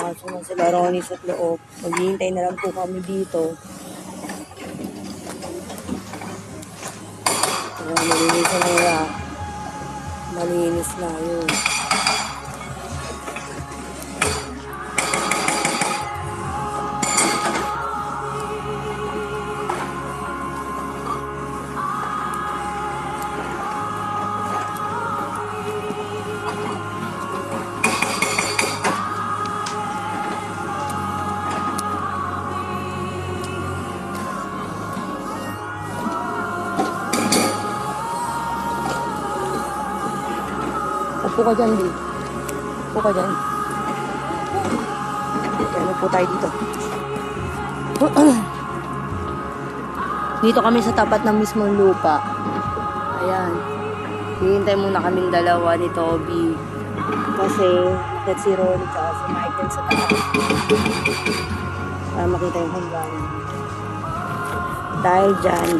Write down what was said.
pumasok na sila Ronnie sa loob. Maghihintay na lang po kami dito. Malinis na nila. Malinis na yun. Upo ka dyan, Di. Upo ka dyan. Ano po tayo dito? Dito kami sa tapat ng mismong lupa. Ayan. Hihintay muna kaming dalawa ni Toby. Kasi, that's si Ronnie tsaka si Michael sa taas. Para makita yung hangganan. Dahil dyan,